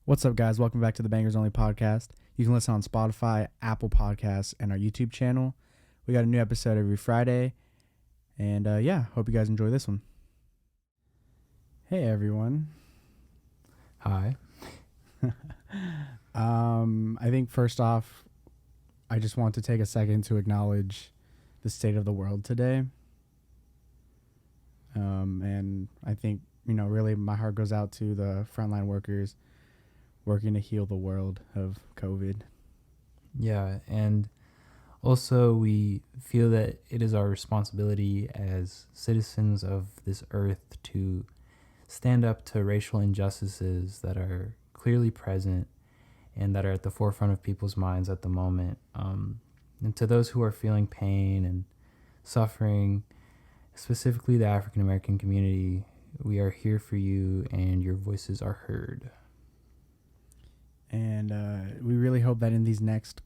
What's up, guys? Welcome back to the Bangers Only podcast. You can listen on Spotify, Apple Podcasts, and our YouTube channel. We got a new episode every Friday. And hope you guys enjoy this one. Hey, everyone. Hi. I think first off, I just want to take a second to acknowledge the state of the world today. And I think, really my heart goes out to the frontline workers working to heal the world of COVID. Yeah, and also we feel that it is our responsibility as citizens of this earth to stand up to racial injustices that are clearly present and that are at the forefront of people's minds at the moment. And to those who are feeling pain and suffering, specifically the African American community, we are here for you and your voices are heard. And we really hope that in these next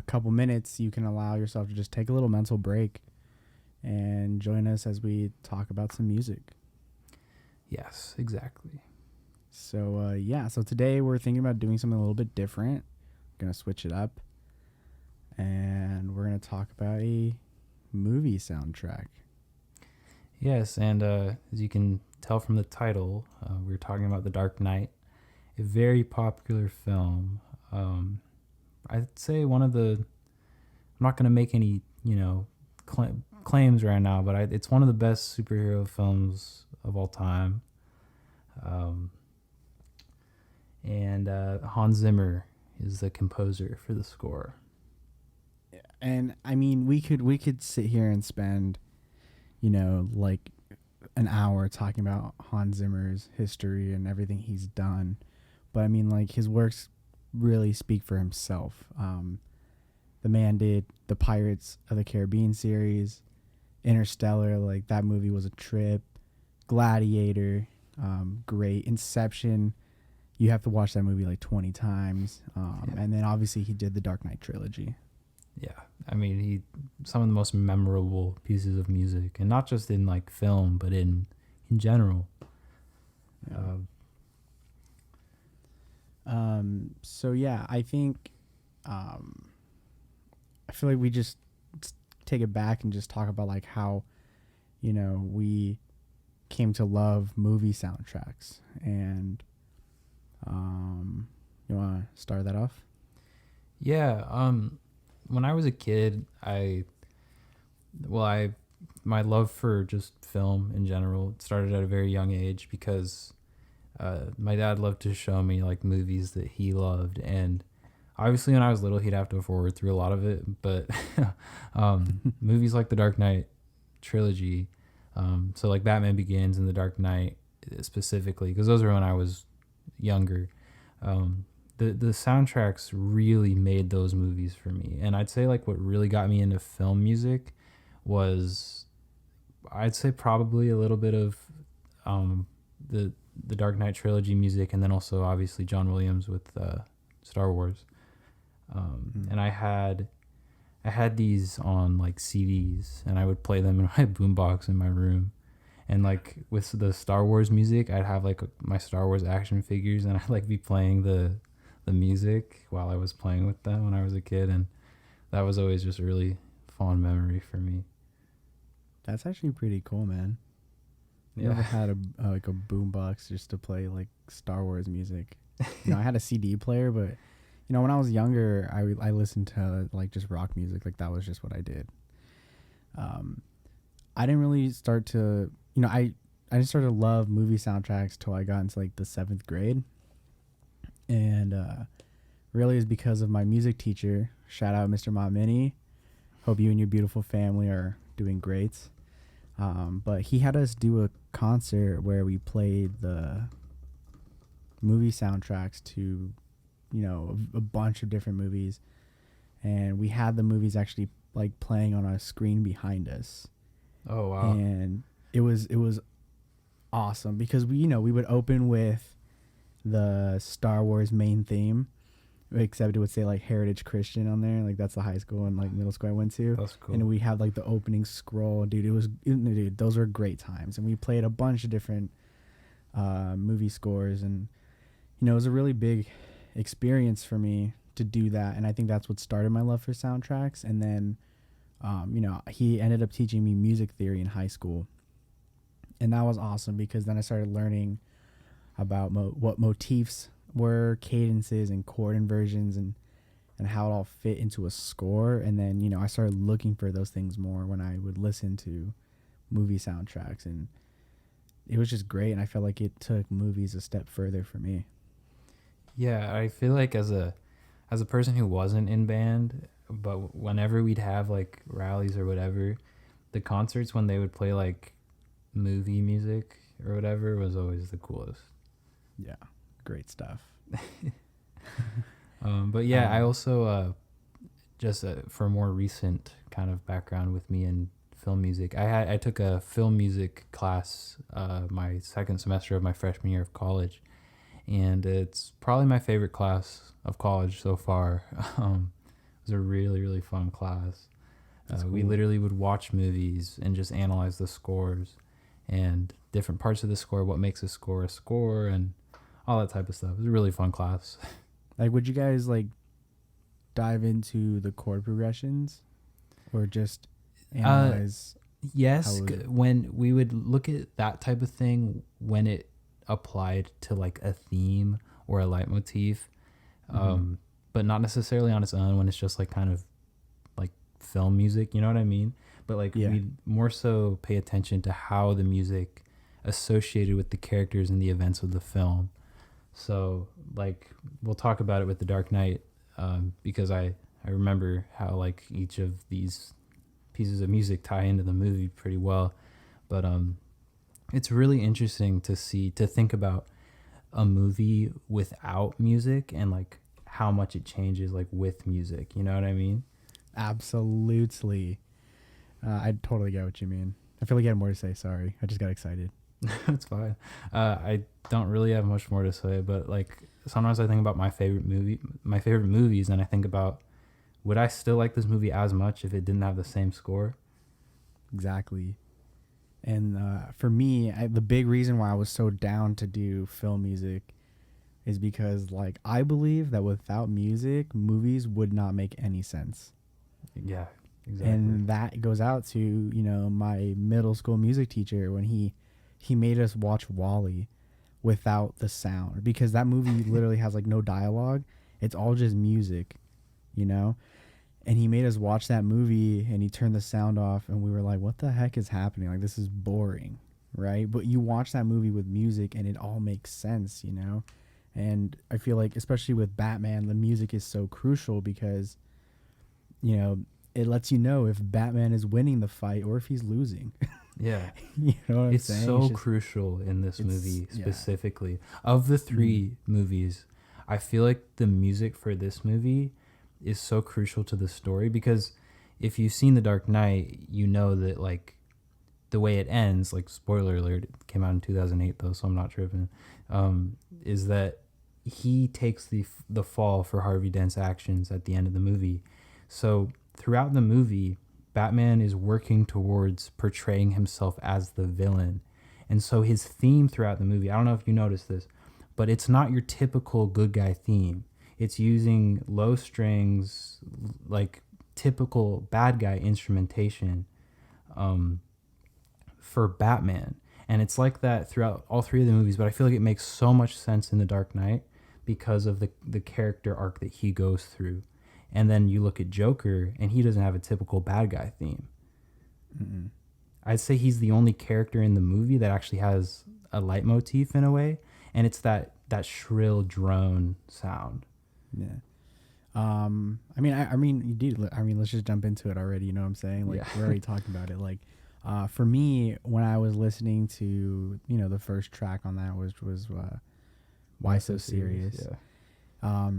couple minutes, you can allow yourself to just take a little mental break and join us as we talk about some music. Yes, exactly. So, so today we're thinking about doing something a little bit different. We're going to switch it up. And we're going to talk about a movie soundtrack. Yes, and as you can tell from the title, we're talking about The Dark Knight, a very popular film. I'd say one of the, I'm not going to make any, claims right now, but it's one of the best superhero films of all time. And Hans Zimmer is the composer for the score. And I mean, we could sit here and spend, like an hour talking about Hans Zimmer's history and everything he's done. But I mean, like, his works really speak for himself. The man did the Pirates of the Caribbean series, Interstellar, like that movie was a trip. Gladiator, great. Inception, you have to watch that movie like 20 times. And then obviously he did the Dark Knight trilogy. Yeah, I mean, some of the most memorable pieces of music, and not just in like film, but in general. Yeah. I think I feel like we just take it back and just talk about like how, we came to love movie soundtracks. And you want to start that off? Yeah, when I was a kid, my love for just film in general started at a very young age because my dad loved to show me like movies that he loved, and obviously when I was little he'd have to forward through a lot of it, but movies like the Dark Knight trilogy, so like Batman Begins and the Dark Knight specifically, because those were when I was younger. The soundtracks really made those movies for me, and I'd say like what really got me into film music was, I'd say probably a little bit of the Dark Knight trilogy music, and then also obviously John Williams with Star Wars. And I had these on like CDs, and I would play them in my boombox in my room. And like with the Star Wars music, I'd have like my Star Wars action figures, and I'd like be playing the music while I was playing with them when I was a kid, and that was always just a really fond memory for me. That's actually pretty cool, man. Yeah. Never had a boombox just to play like Star Wars music. I had a CD player, but when I was younger, I listened to like just rock music. Like that was just what I did. I didn't really start to, I didn't start to love movie soundtracks till I got into like the 7th grade. And really is because of my music teacher. Shout out Mr. Mamini. Hope you and your beautiful family are doing great. But he had us do a concert where we played the movie soundtracks to, a bunch of different movies. And we had the movies actually like playing on a screen behind us. Oh, wow. And it was awesome because we would open with the Star Wars main theme, except it would say like Heritage Christian on there. Like that's the high school and like middle school I went to. That's cool. And we had like the opening scroll, dude. Those were great times. And we played a bunch of different movie scores, and it was a really big experience for me to do that, and I think that's what started my love for soundtracks. And then, he ended up teaching me music theory in high school, and that was awesome because then I started learning about what motifs were, cadences, and chord inversions, and how it all fit into a score. And then I started looking for those things more when I would listen to movie soundtracks, and it was just great. And I felt like it took movies a step further for me. Yeah, I feel like as a person who wasn't in band, but whenever we'd have like rallies or whatever, the concerts when they would play like movie music or whatever was always the coolest. Yeah, great stuff. But yeah, I also just for more recent kind of background with me in film music, I took a film music class my second semester of my freshman year of college, and it's probably my favorite class of college so far. It was a really, really fun class. Cool. We literally would watch movies and just analyze the scores and different parts of the score, what makes a score, and all that type of stuff. It was a really fun class. Like, would you guys like dive into the chord progressions, or just analyze? Yes, when we would look at that type of thing when it applied to like a theme or a leitmotif, but not necessarily on its own when it's just like kind of like film music, you know what I mean? But like we more so pay attention to how the music associated with the characters and the events of the film. So like we'll talk about it with The Dark Knight, because I remember how like each of these pieces of music tie into the movie pretty well. But it's really interesting to think about a movie without music and like how much it changes like with music. You know what I mean? Absolutely. I totally get what you mean. I feel like I had more to say. Sorry. I just got excited. It's fine. I don't really have much more to say, but like sometimes I think about my favorite movies, and I think about, would I still like this movie as much if it didn't have the same score? Exactly. And for me, the big reason why I was so down to do film music is because like I believe that without music, movies would not make any sense. Yeah, exactly. And that goes out to, my middle school music teacher when he made us watch Wall-E without the sound, because that movie literally has like no dialogue. It's all just music, And he made us watch that movie, and he turned the sound off, and we were like, what the heck is happening? Like, this is boring, right? But you watch that movie with music and it all makes sense, And I feel like, especially with Batman, the music is so crucial because, it lets you know if Batman is winning the fight or if he's losing. Yeah. You know what I'm it's saying? So it's so crucial in this movie specifically. Yeah. Of the three movies, I feel like the music for this movie is so crucial to the story, because if you've seen The Dark Knight, you know that like the way it ends, like spoiler alert, it came out in 2008 though, so I'm not tripping, is that he takes the fall for Harvey Dent's actions at the end of the movie. So throughout the movie, Batman is working towards portraying himself as the villain. And so his theme throughout the movie, I don't know if you noticed this, but it's not your typical good guy theme. It's using low strings, like typical bad guy instrumentation for Batman. And it's like that throughout all three of the movies, but I feel like it makes so much sense in The Dark Knight because of the character arc that he goes through. And then you look at Joker, and he doesn't have a typical bad guy theme. Mm-mm. I'd say he's the only character in the movie that actually has a leitmotif in a way, and it's that shrill drone sound. Yeah. I mean, you did. I mean, let's just jump into it already. You know what I'm saying? Like, we're already talking about it. Like, for me, when I was listening to, the first track on that was Why So Serious? Yeah.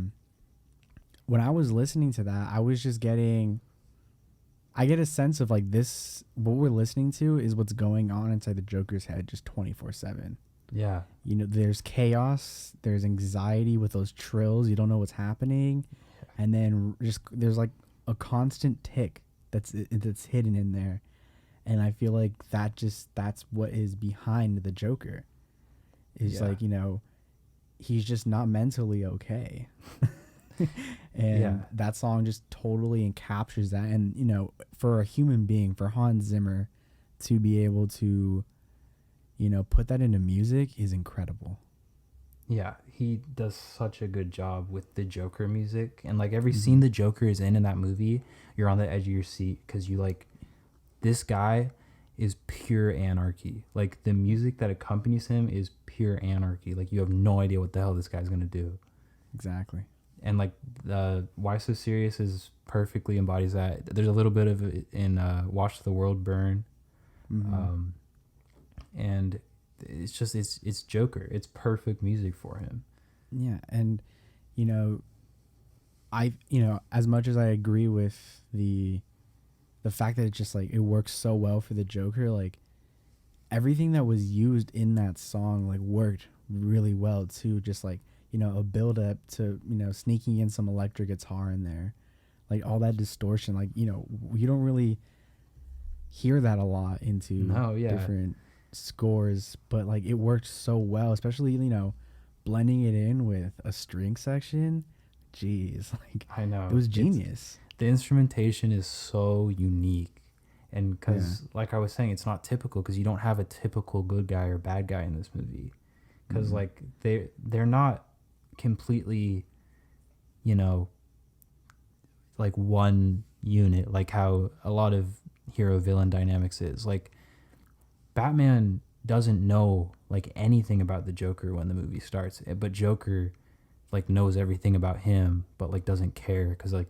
When I was listening to that, I was just I get a sense of like this, what we're listening to is what's going on inside the Joker's head just 24/7. Yeah. There's chaos, there's anxiety with those trills. You don't know what's happening. Yeah. And then just there's like a constant tick that's hidden in there. And I feel like that's what is behind the Joker. Is like, he's just not mentally okay. Yeah. And that song just totally encaptures that. And, you know, for a human being, for Hans Zimmer to be able to, you know, put that into music is incredible. Yeah, he does such a good job with the Joker music, and like every Mm-hmm. scene the Joker is in that movie, you're on the edge of your seat because you like this guy is pure anarchy. Like the music that accompanies him is pure anarchy. Like you have no idea what the hell this guy's gonna do. Exactly. And like Why So Serious is perfectly embodies that. There's a little bit of it in Watch the World Burn, Mm-hmm. um, and it's just it's Joker. It's perfect music for him. Yeah. And, you know, you know, as much as I agree with the fact that it just like it works so well for the Joker, like everything that was used in that song like worked really well too. Just like, you know, a build up to, you know, sneaking in some electric guitar in there, like all that distortion. Like, you know, you don't really hear that a lot into No, yeah, different scores, but like it worked so well, especially, you know, blending it in with a string section. Jeez, like I it know. was It's genius. the instrumentation is so unique, and Yeah. because like I was saying, it's not typical because you don't have a typical good guy or bad guy in this movie. Because Mm. like they're not completely, you know, like one unit like how a lot of hero villain dynamics is. Like Batman doesn't know like anything about the Joker when the movie starts, but Joker like knows everything about him, but like doesn't care because like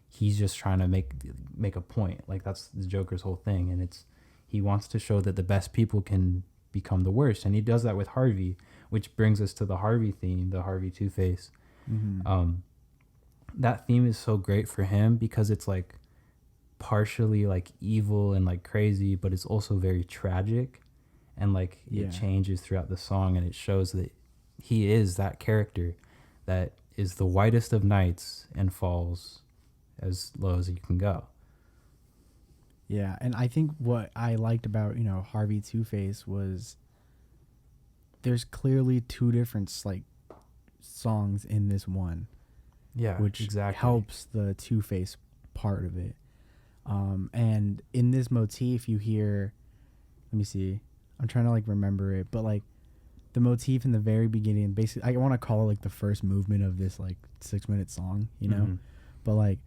he's just trying to make a point. Like that's the Joker's whole thing, and it's he wants to show that the best people can become the worst, and he does that with Harvey, which brings us to the Harvey theme, the Harvey Two Face. Mm-hmm. Um, that theme is so great for him because it's like partially like evil and like crazy, but it's also very tragic, and like it Yeah. changes throughout the song, and it shows that he is that character that is the whitest of nights and falls as low as you can go. Yeah, and I think what I liked about, you know, Harvey Two Face was there's clearly two different like songs in this one, Yeah, which exactly. helps the Two Face part of it. And in this motif, you hear, let me see, I'm trying to like remember it, but like the motif in the very beginning, basically, I want to call it like the first movement of this like 6 minute song, you know, Mm-hmm. but like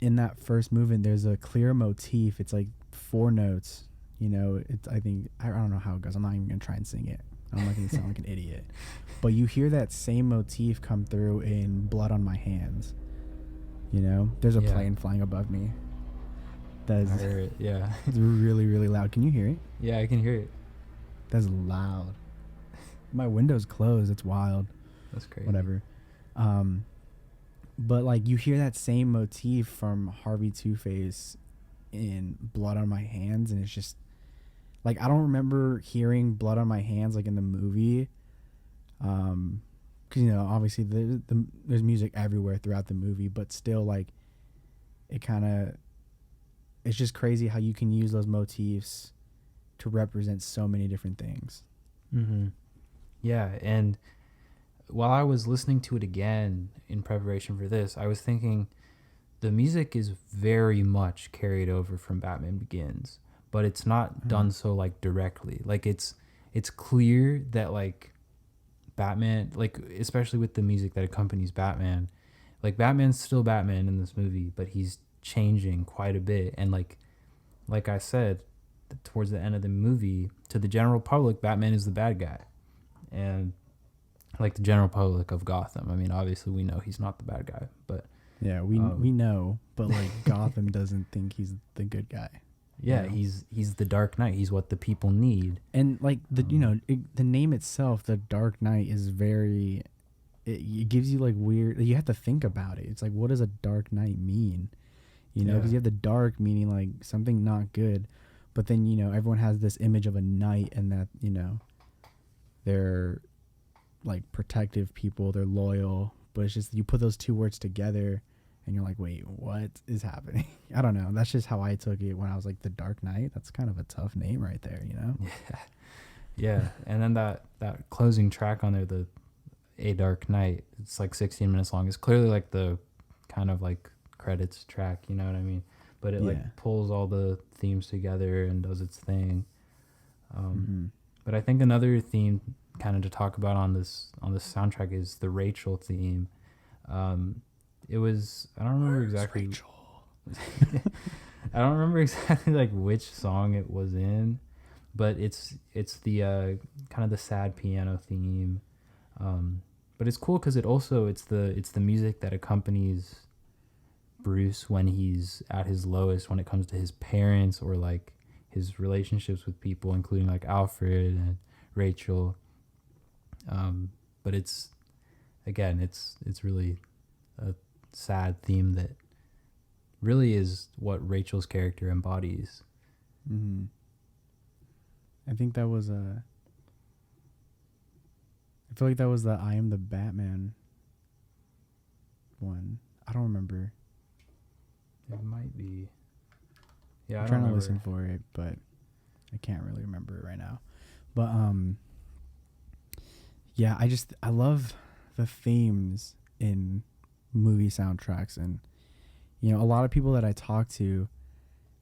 in that first movement, there's a clear motif. It's like four notes. You know, it's I think I don't know how it goes. I'm not even gonna try and sing it. I'm not gonna sound like an idiot. But you hear that same motif come through in "Blood on My Hands." You know, there's a Yeah, plane flying above me. I That's heard it. Yeah, it's really really loud. Can you hear it? yeah, I can hear it. That's loud. My window's closed. It's wild. That's crazy. Whatever. Um, but like you hear that same motif from Harvey Two Face in "Blood on My Hands," and it's just like I don't remember hearing "Blood on My Hands" like in the movie, because you know obviously there's music everywhere throughout the movie, but still like it kind of it's just crazy how you can use those motifs to represent so many different things. Mm-hmm. Yeah, and while I was listening to it again in preparation for this, I was thinking the music is very much carried over from Batman Begins, but it's not Uh, done so like directly. Like it's clear that like Batman, like especially with the music that accompanies Batman, like Batman's still Batman in this movie, but he's changing quite a bit. And like I said, towards the end of the movie, to the general public, Batman is the bad guy, and like the general public of Gotham. I mean, obviously we know he's not the bad guy, but yeah, we um, know, but like Gotham doesn't think he's the good guy, you yeah, know. he's the Dark Knight. He's what the people need. And like the you Um, know the name itself, the Dark Knight, is very it gives you like weird. You have to think about it. It's like what does a Dark Knight mean? You know, yeah, because you have the dark meaning like something not good, but then you know everyone has this image of a knight and that you know they're like protective people, they're loyal, but it's just you put those two words together and you're like, wait, what is happening? I don't know. That's just how I took it when I was like the Dark Knight. That's kind of a tough name right there, you know? yeah, and then that closing track on there, the A Dark Knight. It's like 16 minutes long. It's clearly like the kind of like credits track, you know what I mean? But it Yeah. like pulls all the themes together and does its thing. Mm-hmm. But I think another theme kind of to talk about on this soundtrack is the Rachel theme. It was, I don't remember exactly. I don't remember exactly like which song it was in, but it's the kind of the sad piano theme. But it's cool because it's the music that accompanies Bruce when he's at his lowest, when it comes to his parents or like his relationships with people, including like Alfred and Rachel. But it's really a sad theme that really is what Rachel's character embodies. Mm-hmm. I think that was I feel like that was the I Am the Batman one. I don't remember. It might be. Yeah, I'm trying to listen for it, but I can't really remember it right now. But yeah, I love the themes in movie soundtracks, and a lot of people that I talk to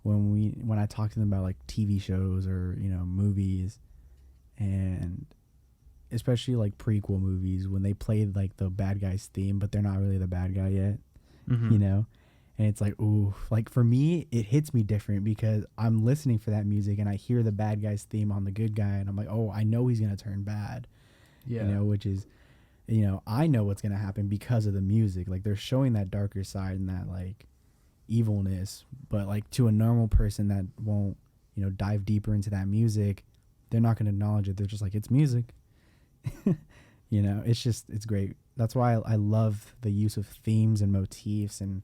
when I talk to them about like TV shows or movies, and especially like prequel movies, when they play like the bad guy's theme but they're not really the bad guy yet, and it's like, ooh, like for me it hits me different because I'm listening for that music and I hear the bad guy's theme on the good guy and I'm like, oh, I know he's gonna turn bad. Which is, I know what's gonna happen because of the music. Like they're showing that darker side and that like evilness, but like to a normal person that won't dive deeper into that music, they're not going to acknowledge it. They're just like, it's music. It's great. That's why I love the use of themes and motifs and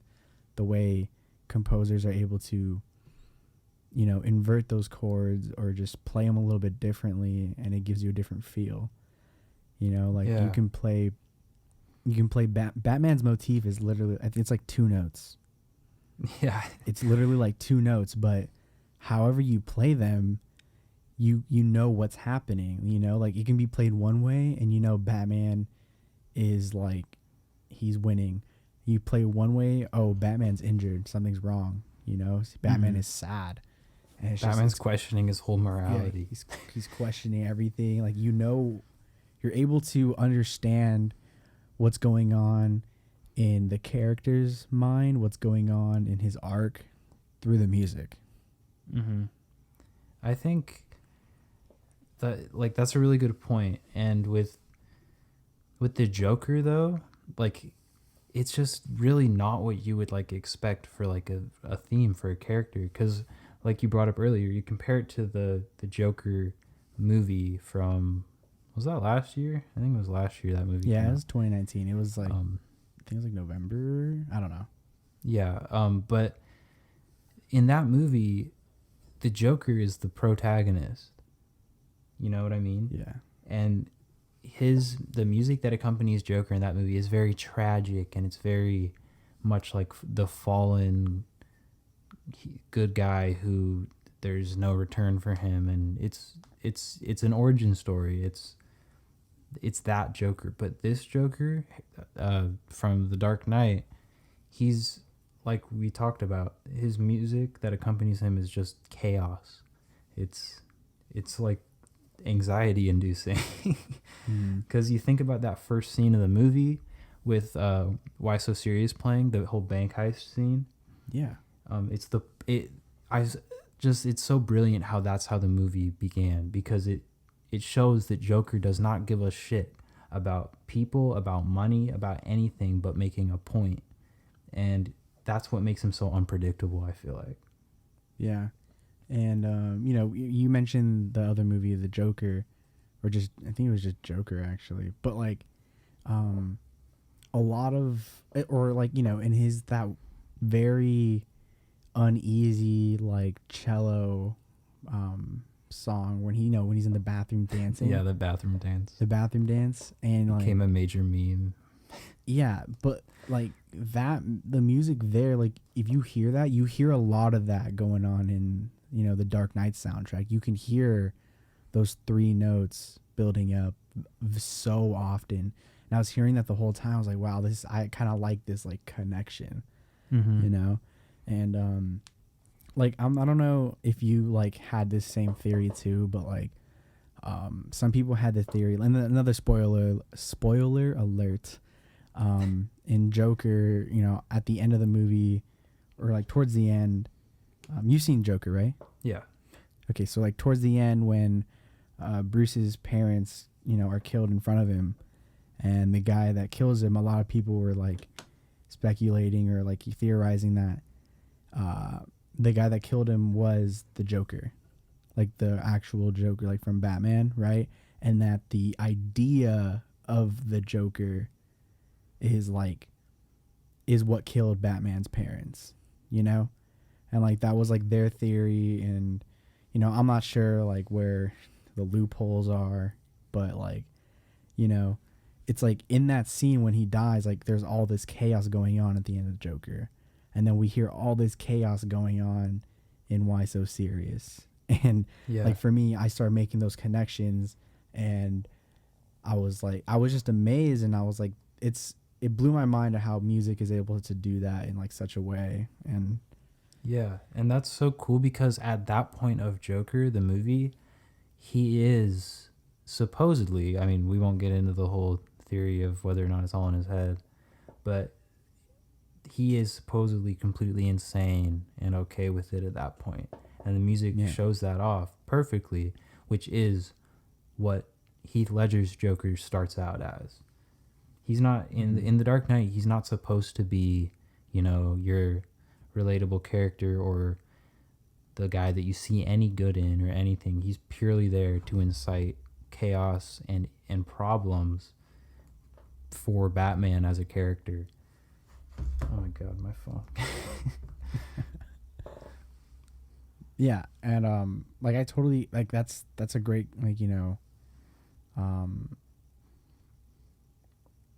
the way composers are able to invert those chords or just play them a little bit differently, and it gives you a different feel. You can play Batman's motif is literally, I think it's like 2 notes. Yeah. It's literally like 2 notes, but however you play them, you know what's happening. Like it can be played one way and Batman is like, he's winning. You play one way, oh, Batman's injured, something's wrong. Batman is sad. And Batman's questioning his whole morality. Yeah, he's questioning everything. Like you're able to understand what's going on in the character's mind, what's going on in his arc through the music. Mm-hmm. I think that like that's a really good point. And with the Joker though, like it's just really not what you would like expect for like a theme for a character, because like you brought up earlier, you compare it to the Joker movie from, was that last year? I think it was last year that movie. Yeah, it was 2019. It was like I think it was like November. I don't know. Yeah, but in that movie, the Joker is the protagonist. You know what I mean? Yeah. And the music that accompanies Joker in that movie is very tragic, and it's very much like the fallen good guy who there's no return for him, and it's an origin story. It's that Joker. But this Joker from The Dark Knight, he's like we talked about, his music that accompanies him is just chaos. It's like anxiety inducing, because you think about that first scene of the movie with Why So Serious playing, the whole bank heist scene. Yeah. It's so brilliant how that's how the movie began, because it shows that Joker does not give a shit about people, about money, about anything but making a point. And that's what makes him so unpredictable, I feel like. Yeah. And, you mentioned the other movie, The Joker, or just, I think it was just Joker actually. But like, a lot of, or like, in his, that very uneasy, like cello, song when when he's in the bathroom dancing. Yeah, the bathroom dance. And like became a major meme. Yeah, but like that, the music there, like if you hear that, you hear a lot of that going on in the Dark Knight soundtrack. You can hear those 3 notes building up so often. And I was hearing that the whole time. I was like, wow, this, I kind of like this like connection, Mm-hmm. you know? And like I don't know if you like had this same theory too, but like some people had the theory, and another spoiler alert, in Joker, you know, at the end of the movie, or like towards the end, you've seen Joker, right? Yeah. Okay, so like towards the end when Bruce's parents, you know, are killed in front of him, and the guy that kills him, a lot of people were like speculating or like theorizing that the guy that killed him was the Joker, like the actual Joker, like from Batman, right? And that the idea of the Joker is like is what killed Batman's parents, you know? And like that was like their theory, and you know, I'm not sure like where the loopholes are, but like, you know, it's like in that scene when he dies, like there's all this chaos going on at the end of Joker. And then we hear all this chaos going on in Why So Serious. And Yeah. like for me, I started making those connections, and I was like, I was just amazed, and I was like, it blew my mind at how music is able to do that in like such a way. And Yeah. And that's so cool because at that point of Joker, the movie, he is supposedly, I mean, we won't get into the whole theory of whether or not it's all in his head, but he is supposedly completely insane and okay with it at that point. And the music yeah, shows that off perfectly, which is what Heath Ledger's Joker starts out as. He's not in the Dark Knight, he's not supposed to be, you know, your relatable character or the guy that you see any good in or anything. He's purely there to incite chaos and problems for Batman as a character. Oh my god, my phone. yeah, and like I totally like that's a great like, you know, um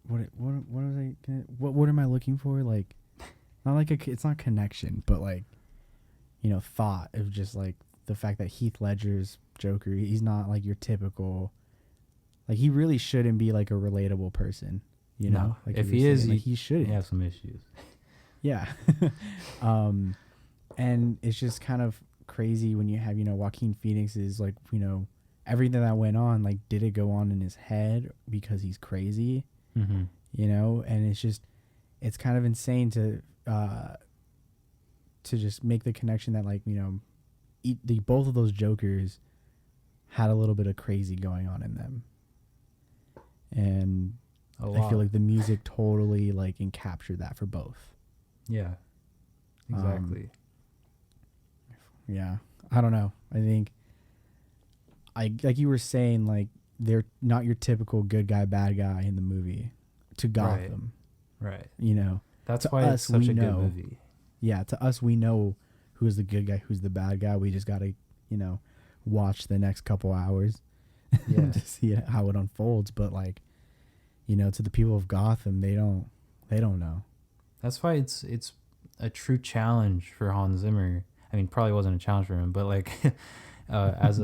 what was I gonna, what am I looking for, like not like it's not connection, but like, you know, thought of just like the fact that Heath Ledger's Joker, he's not like your typical, like he really shouldn't be like a relatable person, you know, No, like if you were he is, saying, like he you shouldn't. have some issues. Yeah. um and it's just kind of crazy when you have, you know, Joaquin Phoenix is like, you know, everything that went on, like did it go on in his head because he's crazy, Mm-hmm. you know? And it's just, it's kind of insane to just make the connection that like, you know, both of those Jokers had a little bit of crazy going on in them. And A I feel lot. like the music totally like encaptured that for both. Yeah, exactly. Yeah. I don't know. I think I like you were saying, like they're not your typical good guy bad guy in the movie to Right. Gotham, Right. you know. That's To why it's us such we a good know. movie. Yeah, to us we know who's the good guy, who's the bad guy. We just got to, you know, watch the next couple hours Yeah. to see how it unfolds, but like, you know, to the people of Gotham, they don't know. That's why it's a true challenge for Hans Zimmer. I mean, probably wasn't a challenge for him, but like as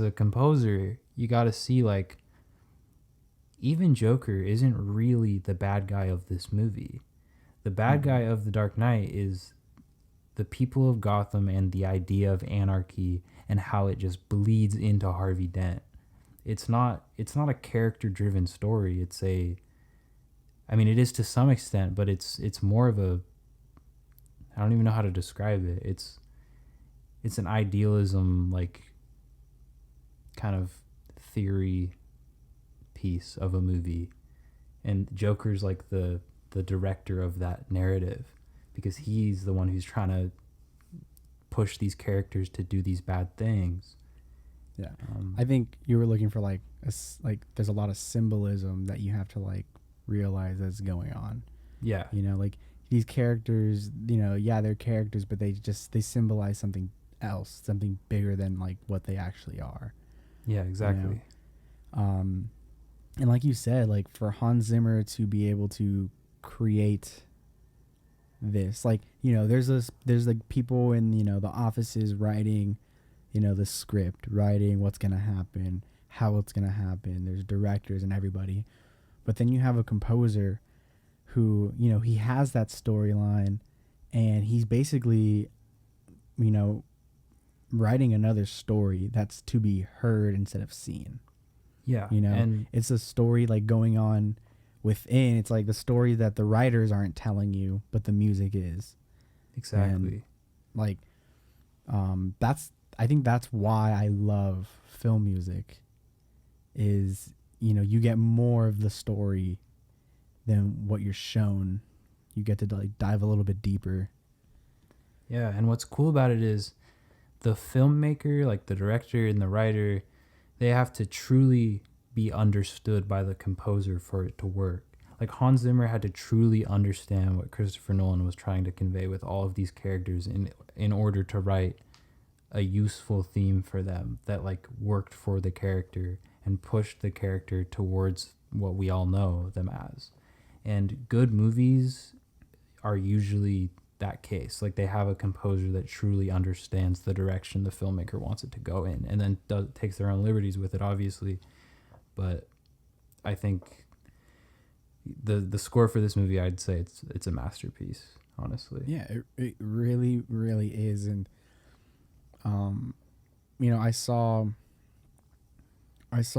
a composer, you got to see like even Joker isn't really the bad guy of this movie. The bad guy of The Dark Knight is the people of Gotham and the idea of anarchy and how it just bleeds into Harvey Dent. It's not a character driven story. I mean, it is to some extent, but it's more of a, I don't even know how to describe it. It's an idealism, like kind of theory piece of a movie, and Joker's like the director of that narrative because he's the one who's trying to push these characters to do these bad things. Yeah. I think you were looking for like like there's a lot of symbolism that you have to like realize that's going on. Yeah, You know, like these characters, you know, yeah, they're characters, but they symbolize something else, something bigger than like what they actually are. yeah, exactly. Um, and like you said, like for Hans Zimmer to be able to create this, like, you know, there's like people in, you know, the offices writing, you know, the script, writing what's gonna happen, how it's gonna happen. There's directors and everybody, But then you have a composer who, he has that storyline, and he's basically, you know, writing another story that's to be heard instead of seen. Yeah. And It's a story like going on within. It's like the story that the writers aren't telling you, but the music is. exactly. And like, that's, I think that's why I love film music is, you get more of the story than what you're shown. You get to like dive a little bit deeper. Yeah, and what's cool about it is the filmmaker, like the director and the writer, they have to truly be understood by the composer for it to work. Like Hans Zimmer had to truly understand what Christopher Nolan was trying to convey with all of these characters in order to write a useful theme for them that like worked for the character and pushed the character towards what we all know them as. And good movies are usually that case. Like they have a composer that truly understands the direction the filmmaker wants it to go in, and then takes their own liberties with it, obviously. But I think the score for this movie, I'd say it's a masterpiece, honestly. Yeah, it really, really is. And I saw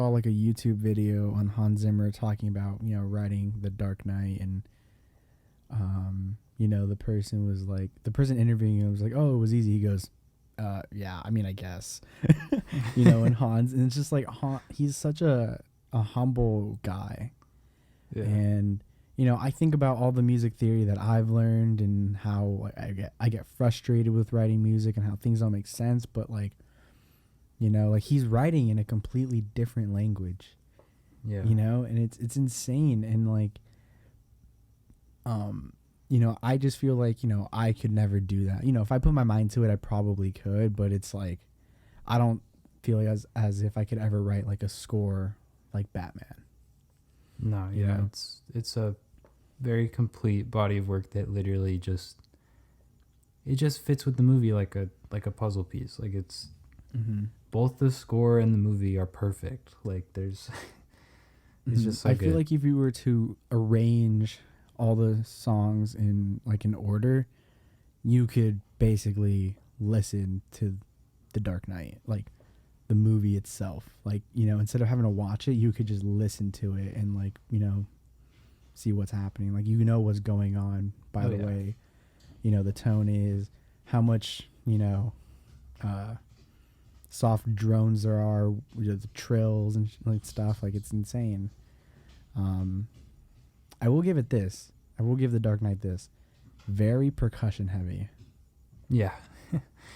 like a YouTube video on Hans Zimmer talking about, writing The Dark Knight, and the person interviewing him was like, "Oh, it was easy." He goes, yeah, I mean, I guess." And Hans, and it's just like he's such a humble guy. Yeah. And I think about all the music theory that I've learned and how I get frustrated with writing music and how things don't make sense, but like he's writing in a completely different language. Yeah. And it's insane. And like I just feel like I could never do that. If I put my mind to it, I probably could, but it's like I don't feel like as if I could ever write like a score like Batman. No, yeah, it's a very complete body of work that literally just fits with the movie like a puzzle piece. Like it's both the score and the movie are perfect. Like there's it's just so I good. feel like if you were to arrange all the songs in like an order, you could basically listen to The Dark Knight, like the movie itself. Like, instead of having to watch it, you could just listen to it and like, see what's happening. Like, what's going on by the way, the tone is, how much, soft drones there are, the trills and like stuff. Like, it's insane. I will give it this. I will give The Dark Knight this. Very percussion heavy. Yeah.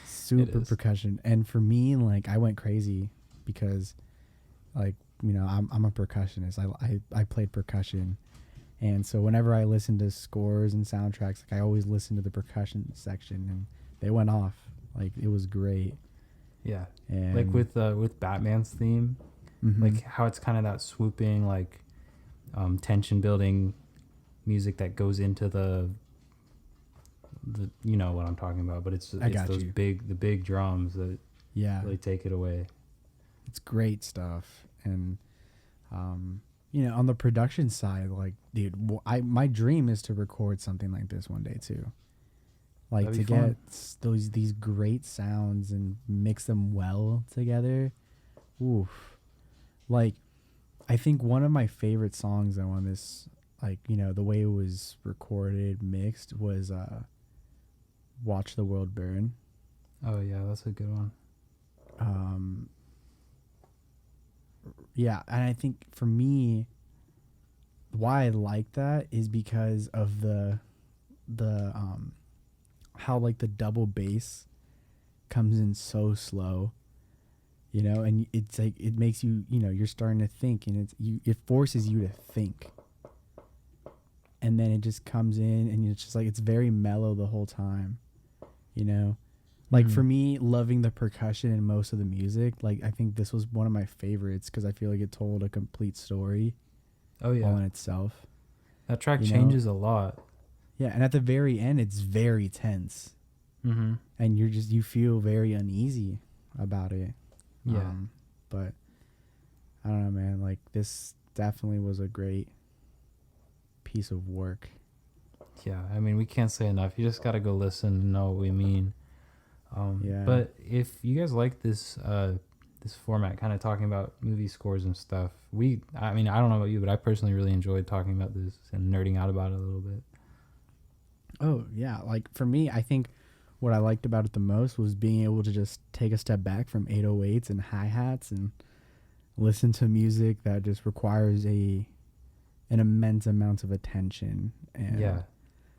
Super percussion. And for me, like, I went crazy because, like, I'm a percussionist. I played percussion. And so whenever I listen to scores and soundtracks, like, I always listen to the percussion section, and they went off. Like, it was great. Yeah. And like with Batman's theme, like how it's kind of that swooping, like tension building music that goes into the you know what I'm talking about, but it's those big drums that really take it away. It's great stuff. And on the production side, like, dude, my dream is to record something like this one day too. Like, to get these great sounds and mix them well together. Oof. Like, I think one of my favorite songs though on this, like, the way it was recorded, mixed, was Watch the World Burn. Oh yeah, that's a good one. Yeah, and I think for me, why I like that is because of the how like the double bass comes in so slow, and it's like it makes you, you're starting to think, and it forces you to think, and then it just comes in, and it's just like it's very mellow the whole time, like for me, loving the percussion in most of the music, like I think this was one of my favorites because I feel like it told a complete story. Oh yeah, all in itself. That track changes a lot. Yeah, and at the very end, it's very tense. And you feel very uneasy about it. Yeah. But I don't know, man. Like, this definitely was a great piece of work. Yeah, I mean, we can't say enough. You just gotta go listen and know what we mean. Yeah. But if you guys like this this format, kind of talking about movie scores and stuff, I mean, I don't know about you, but I personally really enjoyed talking about this and nerding out about it a little bit. Oh, yeah. Like, for me, I think what I liked about it the most was being able to just take a step back from 808s and hi-hats and listen to music that just requires an immense amount of attention. And, Yeah,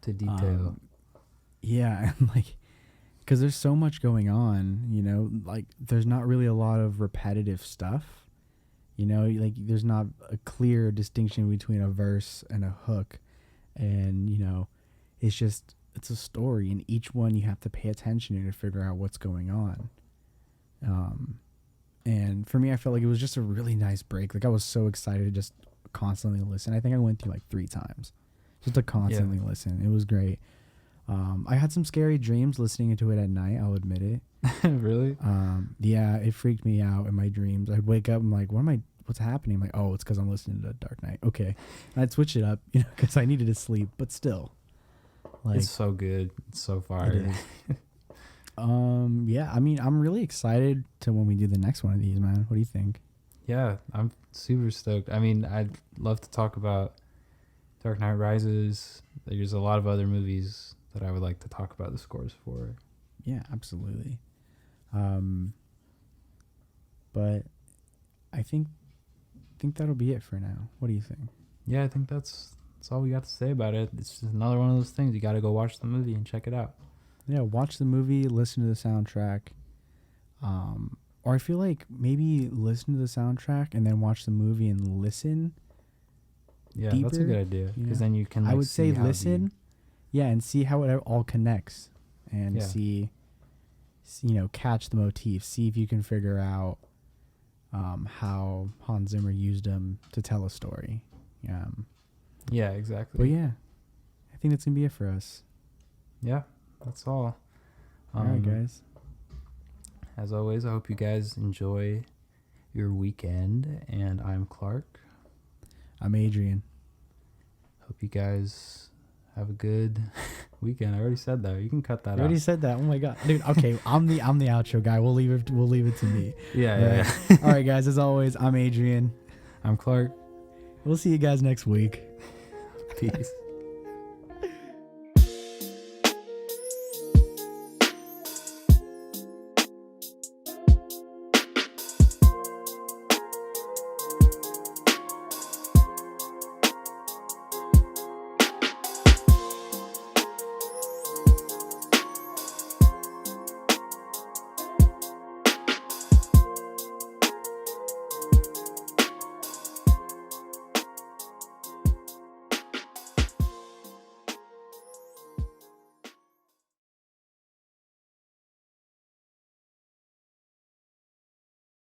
to detail. Yeah, and like, because there's so much going on, you know, like there's not really a lot of repetitive stuff, you know, like there's not a clear distinction between a verse and a hook, and you know, it's a story, and each one you have to pay attention to figure out what's going on. And for me, I felt like it was just a really nice break. Like I was so excited to just constantly listen. I think I went through like 3 times just to constantly listen. It was great. I had some scary dreams listening to it at night. I'll admit it. Really? Yeah, it freaked me out in my dreams. I'd wake up and like, what's happening? I'm like, oh, it's because I'm listening to Dark Knight. Okay. And I'd switch it up, you know, because I needed to sleep, but still. Like, It's so good. It's so fire. Yeah, I mean, I'm really excited to when we do the next one of these, man. What do you think? Yeah, I'm super stoked. I mean, I'd love to talk about Dark Knight Rises. There's a lot of other movies that I would like to talk about the scores for. Yeah, absolutely. But I think that'll be it for now. What do you think? Yeah, I think that's all we got to say about it. It's just another one of those things. You got to go watch the movie and check it out. Yeah, watch the movie, listen to the soundtrack. Or I feel like maybe listen to the soundtrack and then watch the movie and listen. Yeah, deeper, that's a good idea, because then you can. I would say listen, and see how it all connects, and see, you know, catch the motif. See if you can figure out how Hans Zimmer used them to tell a story. Yeah, exactly. But yeah, I think that's gonna be it for us. Yeah, that's all. All right, guys. As always, I hope you guys enjoy your weekend, and I'm Clarke. I'm Adrian. Hope you guys have a good weekend. I already said that. You can cut that out. You already said that. Oh my god, dude. Okay, I'm the outro guy. We'll leave it to me. Yeah. All right, guys. As always, I'm Adrian. I'm Clarke. We'll see you guys next week. Peace.